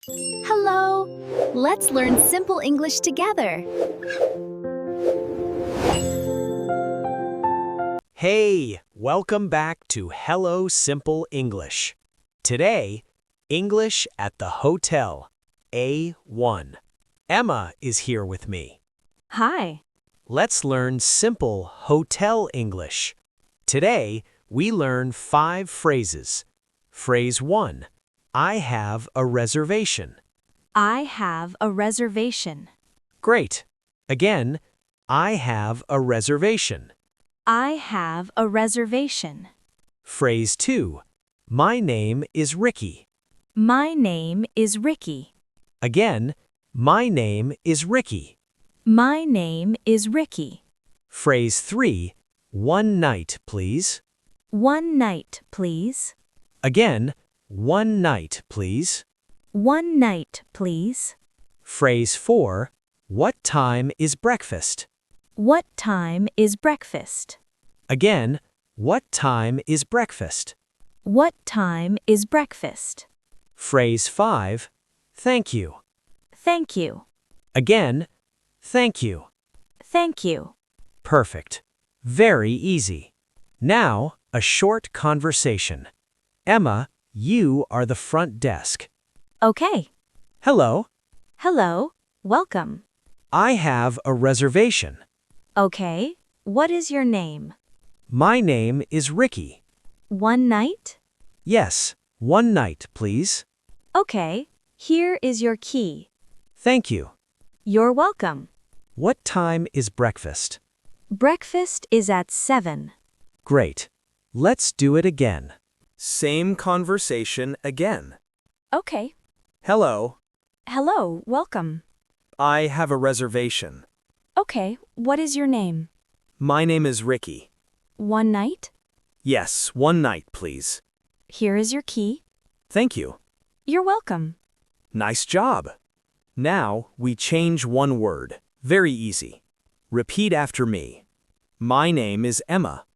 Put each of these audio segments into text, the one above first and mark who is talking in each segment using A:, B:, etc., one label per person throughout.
A: Hello! Let's learn simple English together.
B: Hey, welcome back to Hello Simple English. Today, English at the Hotel, A1. Emma is here with me.
C: Hi.
B: Let's learn simple hotel English. Today, we learn 5 phrases. Phrase 1, I have a reservation.
C: I have a reservation.
B: Great. Again, I have a reservation.
C: I have a reservation.
B: Phrase 2, my name is Ricky.
C: My name is Ricky.
B: Again, my name is Ricky.
C: My name is Ricky.
B: Phrase 3, one night, please.
C: One night, please.
B: Again, one night, please.
C: One night, please.
B: Phrase 4, what time is breakfast?
C: What time is breakfast?
B: Again, what time is breakfast?
C: What time is breakfast?
B: Phrase 5, thank you.
C: Thank you.
B: Again, thank you.
C: Thank you.
B: Perfect. Very easy. Now, a short conversation. Emma, you are the front desk.
C: Okay.
B: Hello,
C: Hello. Welcome.
B: I have a reservation.
C: Okay. What is your name?
B: My name is Ricky.
C: One night?
B: Yes, one night, please.
C: Okay. Here is your key.
B: Thank you.
C: You're welcome.
B: What time is breakfast?
C: Breakfast is at 7.
B: Great. Let's do it again. Same conversation again.
C: Okay.
B: Hello,
C: Hello, welcome.
B: I have a reservation.
C: Okay, what is your name?
B: My name is Ricky.
C: One night?
B: Yes, one night, please.
C: Here is your key.
B: Thank you.
C: You're welcome.
B: Nice job. Now, we change one word. Very easy. Repeat after me. My name is Emma.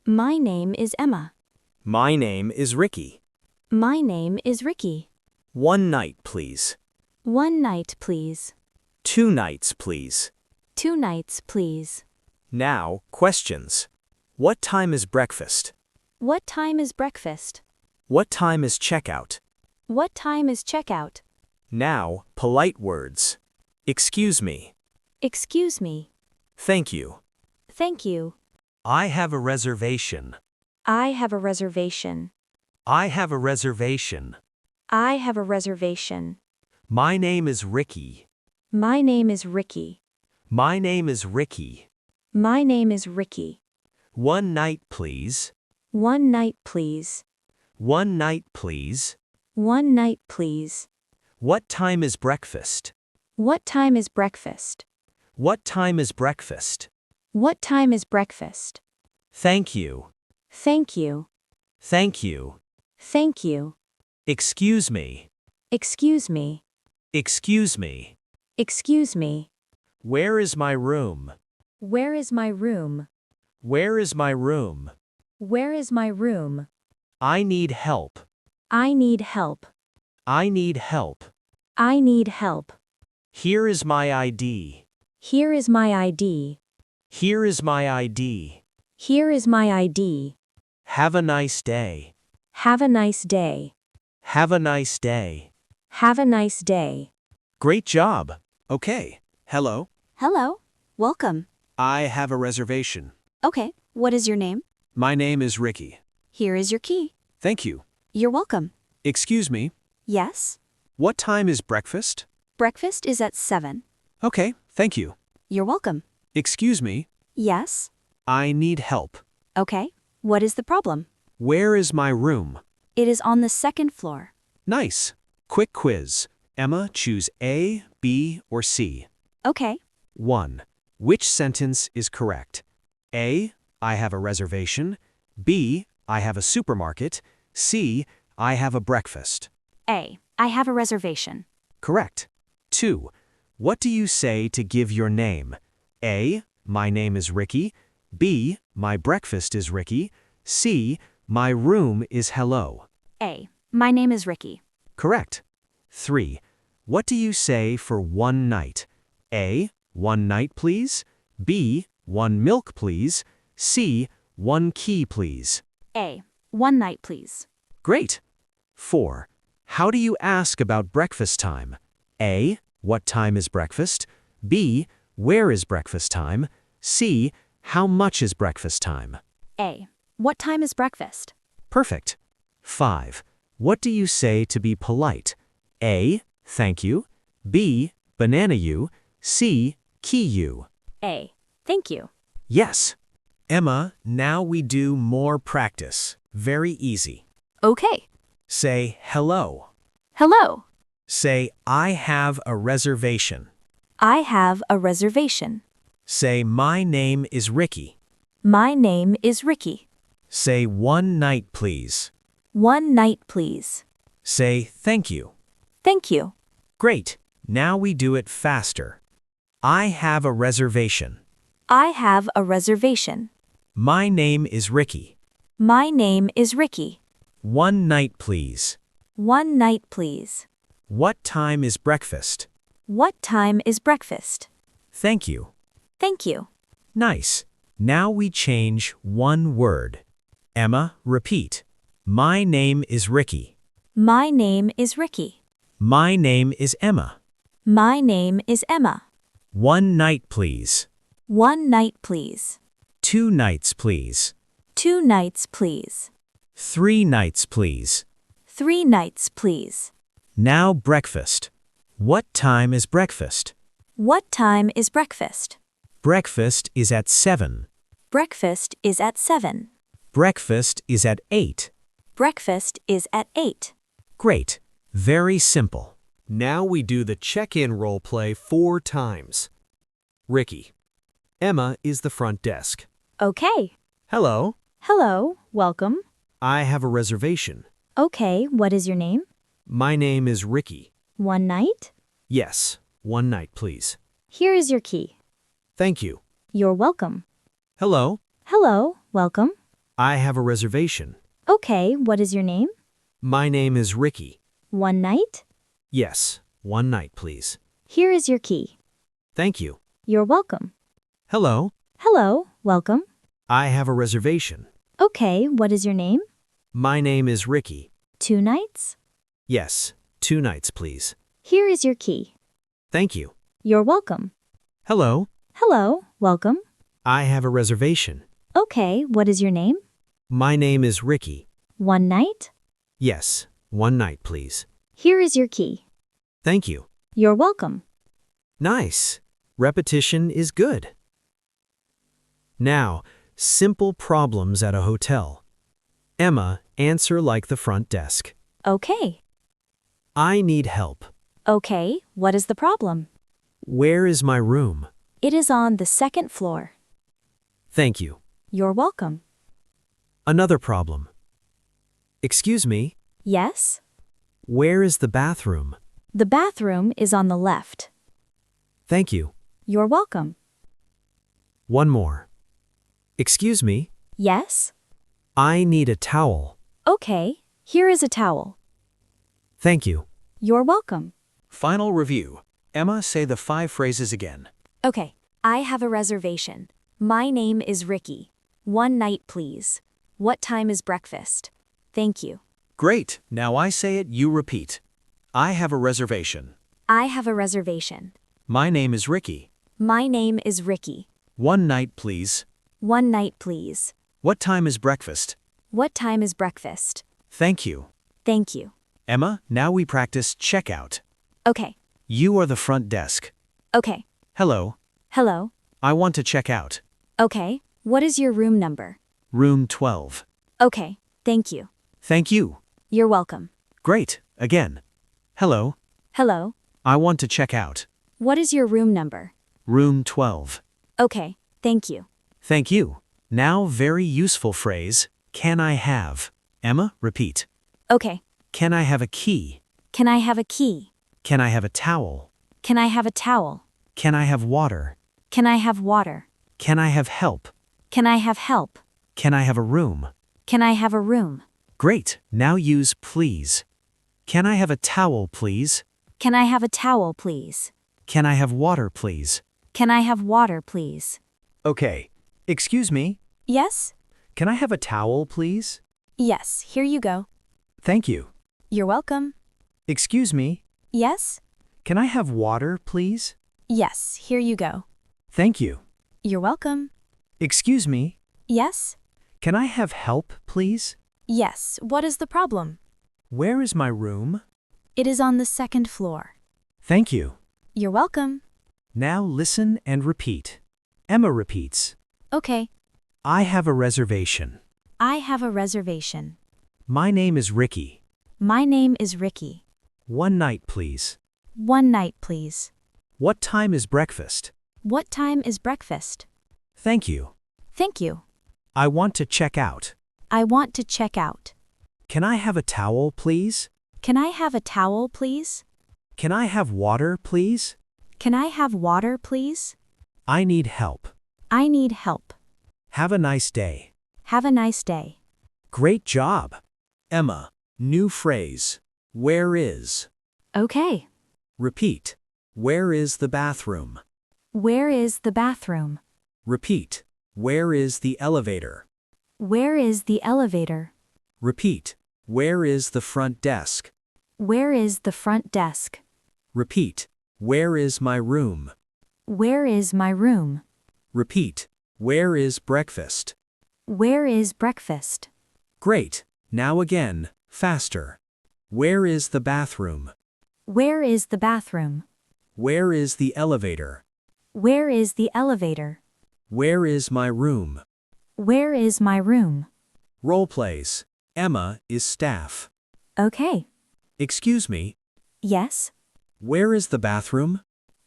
C: My name is Emma.
B: My name is Ricky.
C: My name is Ricky.
B: One night, please.
C: One night, please.
B: 2 nights, please.
C: 2 nights, please.
B: Now, questions. What time is breakfast?
C: What time is breakfast?
B: What time is checkout?
C: What time is checkout?
B: Now, polite words. Excuse me.
C: Excuse me.
B: Thank you.
C: Thank you.
B: I have a reservation.
C: I have a reservation.
B: I have a reservation.
C: I have a reservation.
B: My name is Ricky.
C: My name is Ricky.
B: My name is Ricky.
C: My name is Ricky.
B: One night, please.
C: One night, please.
B: One night, please.
C: One night, please.
B: What time is breakfast?
C: What time is breakfast?
B: What time is breakfast?
C: What time is breakfast?
B: Thank you.
C: Thank you.
B: Thank you.
C: Thank you.
B: Excuse me.
C: Excuse me.
B: Excuse me.
C: Excuse me.
B: Where is my room?
C: Where is my room?
B: Where is my room?
C: Where is my room?
B: I need help.
C: I need help.
B: I need help.
C: I need help.
B: Here is my ID.
C: Here is my ID.
B: Here is my ID.
C: Here is my ID.
B: Have a nice day.
C: Have a nice day.
B: Have a nice day.
C: Have a nice day.
B: Great job. Okay. Hello.
A: Hello. Welcome.
B: I have a reservation.
A: Okay, what is your name?
B: My name is Ricky.
A: Here is your key.
B: Thank you.
A: You're welcome.
B: Excuse me.
A: Yes?
B: What time is breakfast?
A: Breakfast is at 7.
B: Okay, thank you.
A: You're welcome.
B: Excuse me.
A: Yes?
B: I need help.
A: Okay, what is the problem?
B: Where is my room?
A: It is on the 2nd floor.
B: Nice. Quick quiz. Emma, choose A, B, or C.
A: Okay.
B: 1. Which sentence is correct? A, I have a reservation. B, I have a supermarket. C, I have a breakfast.
A: A. I have a reservation.
B: Correct. 2. What do you say to give your name? A, my name is Ricky. B, my breakfast is Ricky. C, my room is hello.
A: A. My name is Ricky.
B: Correct. 3. What do you say for one night? A. 1 night, please. B. 1 milk, please. C. 1 key, please.
A: A. 1 night, please.
B: Great. 4. How do you ask about breakfast time? A. What time is breakfast? B. Where is breakfast time? C. How much is breakfast time?
A: A. What time is breakfast?
B: Perfect. 5. What do you say to be polite? A. Thank you. B. Banana you. C. Key you.
A: A. Thank you.
B: Yes. Emma, now we do more practice. Very easy.
A: Okay.
B: Say hello.
A: Hello.
B: Say I have a reservation.
A: I have a reservation.
B: Say my name is Ricky.
A: My name is Ricky.
B: Say 1 night, please.
A: 1 night, please.
B: Say thank you.
A: Thank you.
B: Great. Now we do it faster. I have a reservation.
A: I have a reservation.
B: My name is Ricky.
A: My name is Ricky.
B: 1 night, please.
A: 1 night, please.
B: What time is breakfast?
A: What time is breakfast?
B: Thank you.
A: Thank you.
B: Nice. Now we change one word. Emma, repeat. My name is Ricky.
A: My name is Ricky.
B: My name is Emma.
A: My name is Emma.
B: 1 night, please.
A: 1 night, please.
B: 2 nights, please.
A: 2 nights, please.
B: 3 nights, please.
A: 3 nights, please.
B: Now breakfast. What time is breakfast?
A: What time is breakfast?
B: Breakfast is at 7.
A: Breakfast is at 7.
B: Breakfast is at 8.
A: Breakfast is at 8.
B: Great. Very simple. Now we do the check-in role play 4 times. Ricky. Emma is the front desk.
A: Okay.
B: Hello.
A: Hello. Welcome.
B: I have a reservation.
A: Okay. What is your name?
B: My name is Ricky.
A: 1 night?
B: Yes, 1 night, please.
A: Here is your key.
B: Thank you.
A: You're welcome.
B: Hello.
A: Hello. Welcome.
B: I have a reservation.
A: Okay. What is your name?
B: My name is Ricky.
A: 1 night?
B: Yes, 1 night, please.
A: Here is your key.
B: Thank you.
A: You're welcome.
B: Hello.
A: Hello. Welcome.
B: I have a reservation.
A: Okay. What is your name?
B: My name is Ricky.
A: 2 nights?
B: Yes, 2 nights, please.
A: Here is your key.
B: Thank you.
A: You're welcome.
B: Hello.
A: Hello. Welcome.
B: I have a reservation.
A: Okay. What is your name?
B: My name is Ricky.
A: 1 night?
B: Yes, 1 night, please.
A: Here is your key.
B: Thank you.
A: You're welcome.
B: Nice. Repetition is good. Now, simple problems at a hotel. Emma, answer like the front desk.
A: Okay.
B: I need help.
A: Okay. What is the problem?
B: Where is my room?
A: It is on the 2nd floor.
B: Thank you.
A: You're welcome.
B: Another problem. Excuse me,
A: Yes?
B: where is the bathroom?
A: The bathroom is on the left.
B: Thank you.
A: You're welcome.
B: One more. Excuse me,
A: Yes?
B: I need a towel.
A: Okay. Here is a towel.
B: Thank you.
A: You're welcome.
B: Final review. Emma, say the 5 phrases again.
A: Okay. I have a reservation. My name is Ricky. 1 night, please. What time is breakfast? Thank you.
B: Great. Now I say it, you repeat. I have a reservation.
A: I have a reservation.
B: My name is Ricky.
A: My name is Ricky.
B: 1 night, please.
A: 1 night, please.
B: What time is breakfast?
A: What time is breakfast?
B: Thank you.
A: Thank you.
B: Emma, now we practice checkout.
A: Okay.
B: You are the front desk.
A: Okay.
B: Hello.
A: Hello.
B: I want to check out.
A: Okay. What is your room number?
B: Room 12.
A: Okay. Thank you.
B: Thank you.
A: You're welcome.
B: Great. Again. Hello.
A: Hello.
B: I want to check out.
A: What is your room number?
B: Room 12.
A: Okay. Thank you.
B: Thank you. Now very useful phrase. Can I have? Emma, repeat.
A: Okay.
B: Can I have a key?
A: Can I have a key?
B: Can I have a towel?
A: Can I have a towel?
B: Can I have water?
A: Can I have water?
B: Can I have help?
A: Can I have help?
B: Can I have a room?
A: Can I have a room?
B: Great. Now use please. Can I have a towel, please?
A: Can I have a towel, please?
B: Can I have water, please?
A: Can I have water, please?
B: Okay. Excuse me.
A: Yes?
B: Can I have a towel, please?
A: Yes, here you go.
B: Thank you.
A: You're welcome.
B: Excuse me.
A: Yes?
B: Can I have water, please?
A: Yes, here you go.
B: Thank you.
A: You're welcome.
B: Excuse me.
A: Yes?
B: Can I have help, please?
A: Yes, what is the problem?
B: Where is my room?
A: It is on the second floor.
B: Thank you.
A: You're welcome.
B: Now listen and repeat. Emma repeats.
A: Okay.
B: I have a reservation.
A: I have a reservation.
B: My name is Ricky.
A: My name is Ricky.
B: One night, please.
A: One night, please.
B: What time is breakfast?
A: What time is breakfast?
B: Thank you.
A: Thank you.
B: I want to check out.
A: I want to check out.
B: Can I have a towel, please?
A: Can I have a towel, please?
B: Can I have water, please?
A: Can I have water, please?
B: I need help.
A: I need help.
B: Have a nice day.
A: Have a nice day.
B: Great job. Emma, new phrase. Where is?
A: Okay.
B: Repeat. Where is the bathroom?
A: Where is the bathroom?
B: Repeat. Where is the elevator?
A: Where is the elevator?
B: Repeat. Where is the front desk?
A: Where is the front desk?
B: Repeat. Where is my room?
A: Where is my room?
B: Repeat. Where is breakfast?
A: Where is breakfast?
B: Great. Now again, faster. Where is the bathroom?
A: Where is the bathroom?
B: Where is the elevator?
A: Where is the elevator?
B: Where is my room?
A: Where is my room?
B: Roleplays. Emma is staff.
A: Okay.
B: Excuse me.
A: Yes?
B: Where is the bathroom?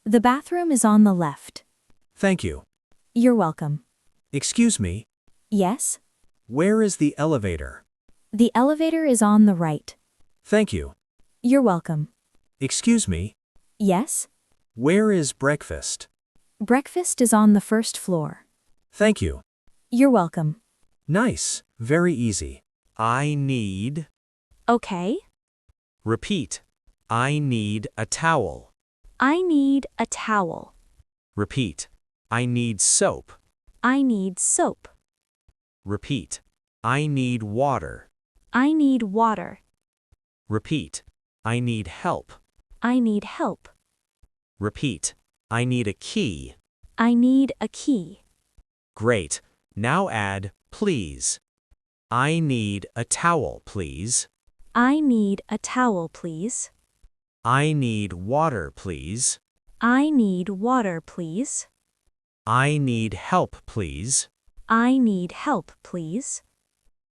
A: The bathroom is on the left.
B: Thank you.
A: You're welcome.
B: Excuse me.
A: Yes?
B: Where is the elevator?
A: The elevator is on the right.
B: Thank you.
A: You're welcome.
B: Excuse me.
A: Yes?
B: Where is breakfast?
A: Breakfast is on the first floor.
B: Thank you.
A: You're welcome.
B: Nice. Very easy. I need.
A: Okay.
B: Repeat. I need a towel.
A: I need a towel.
B: Repeat. I need soap.
A: I need soap.
B: Repeat. I need water.
A: I need water.
B: Repeat. I need help.
A: I need help.
B: Repeat. I need a key.
A: I need a key.
B: Great. Now add, please. I need a towel, please.
A: I need a towel, please.
B: I need water, please.
A: I need water, please.
B: I need help, please.
A: I need help, please.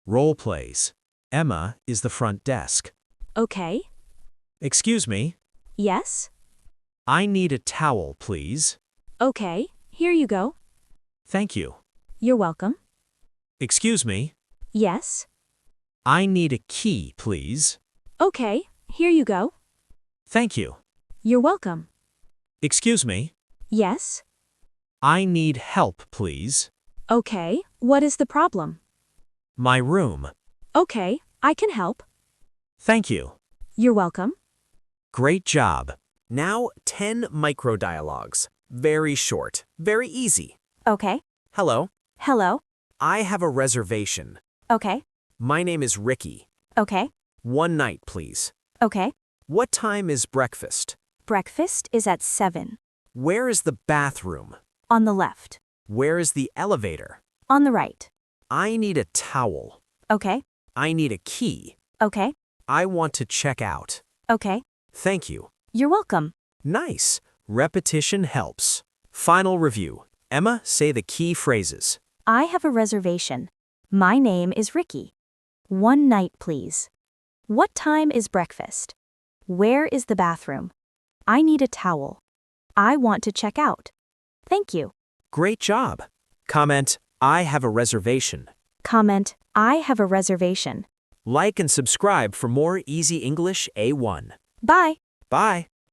B: Role plays. Emma is the front desk.
A: Okay.
B: Excuse me.
A: Yes?
B: I need a towel, please.
A: Okay, here you go.
B: Thank you.
A: You're welcome.
B: Excuse me.
A: Yes?
B: I need a key, please.
A: Okay, here you go.
B: Thank you.
A: You're welcome.
B: Excuse me.
A: Yes?
B: I need help, please.
A: Okay, what is the problem?
B: My room.
A: Okay, I can help.
B: Thank you.
A: You're welcome.
B: Great job. Now 10 micro dialogues. Very short, very easy.
A: Okay.
B: Hello.
A: Hello.
B: I have a reservation.
A: Okay.
B: My name is Ricky.
A: Okay.
B: One night, please.
A: Okay.
B: What time is breakfast?
A: Breakfast is at 7.
B: Where is the bathroom?
A: On the left.
B: Where is the elevator?
A: On the right.
B: I need a towel.
A: Okay.
B: I need a key.
A: Okay.
B: I want to check out.
A: Okay.
B: Thank you.
A: You're welcome.
B: Nice. Repetition helps. Final review. Emma, say the key phrases.
A: I have a reservation. My name is Ricky. One night, please. What time is breakfast? Where is the bathroom? I need a towel. I want to check out. Thank you.
B: Great job. Comment, I have a reservation.
A: Comment, I have a reservation.
B: Like and subscribe for more Easy English A1.
A: Bye.
B: Bye.